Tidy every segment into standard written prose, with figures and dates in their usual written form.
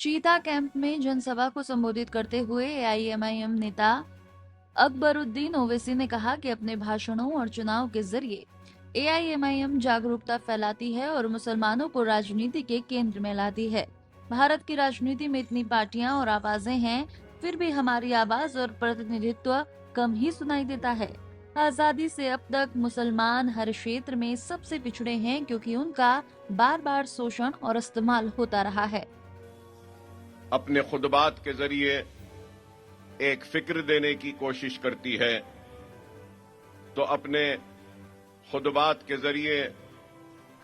चीता कैंप में जनसभा को संबोधित करते हुए एआईएमआईएम नेता अकबरुद्दीन ओवैसी ने कहा कि अपने भाषणों और चुनाव के जरिए एआईएमआईएम जागरूकता फैलाती है और मुसलमानों को राजनीति के केंद्र में लाती है। भारत की राजनीति में इतनी पार्टियां और आवाजें हैं, फिर भी हमारी आवाज और प्रतिनिधित्व कम ही सुनाई देता है। आजादी से अब तक मुसलमान हर क्षेत्र में सबसे पिछड़े हैं, क्योंकि उनका बार बार शोषण और इस्तेमाल होता रहा है। अपने खुतबात के जरिए एक फिक्र देने की कोशिश करती है, तो अपने खुतबात के जरिए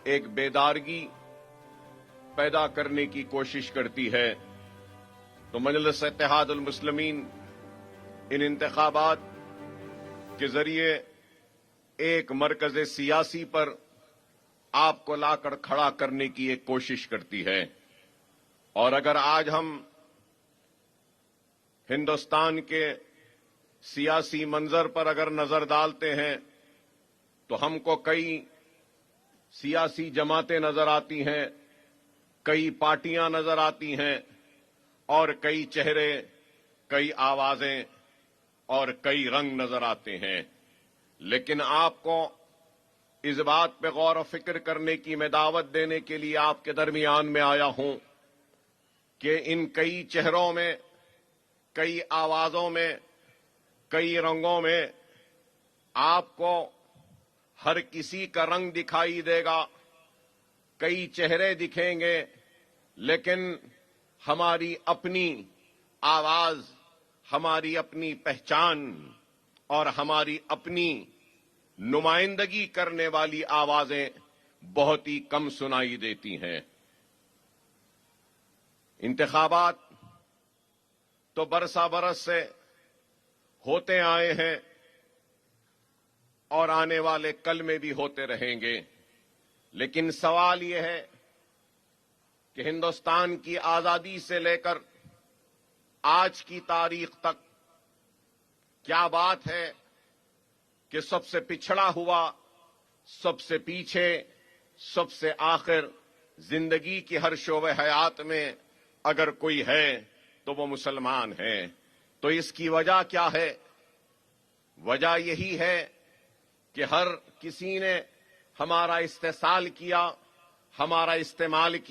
एक बेदारगी पैदा करने की कोशिश करती है। तो मजलिस इत्तेहादुल मुस्लिमीन इन इंतखाबात के जरिए एक मरकज सियासी पर आपको लाकर खड़ा करने की एक कोशिश करती है। और अगर आज हम हिंदुस्तान के सियासी मंजर पर अगर नजर डालते हैं तो हमको कई सियासी जमातें नजर आती हैं, कई पार्टियां नजर आती हैं और कई चेहरे, कई आवाजें और कई रंग नजर आते हैं। लेकिन आपको इस बात पे गौर और फिक्र करने की मैं दावत देने के लिए आपके दरमियान में आया हूं कि इन कई चेहरों में, कई आवाजों में, कई रंगों में आपको हर किसी का रंग दिखाई देगा, कई चेहरे दिखेंगे, लेकिन हमारी अपनी आवाज, हमारी अपनी पहचान और हमारी अपनी नुमाइंदगी करने वाली आवाजें बहुत ही कम सुनाई देती हैं। इंतखाबात तो बरसा बरस से होते आए हैं और आने वाले कल में भी होते रहेंगे। लेकिन सवाल यह है कि हिंदुस्तान की आजादी से लेकर आज की तारीख तक क्या बात है कि सबसे पिछड़ा हुआ, सबसे पीछे, सबसे आखिर जिंदगी की हर शोबे हयात में अगर कोई है तो वो मुसलमान है। तो इसकी वजह क्या है? वजह यही है कि हर किसी ने हमारा इस्तेसाल किया, हमारा इस्तेमाल किया।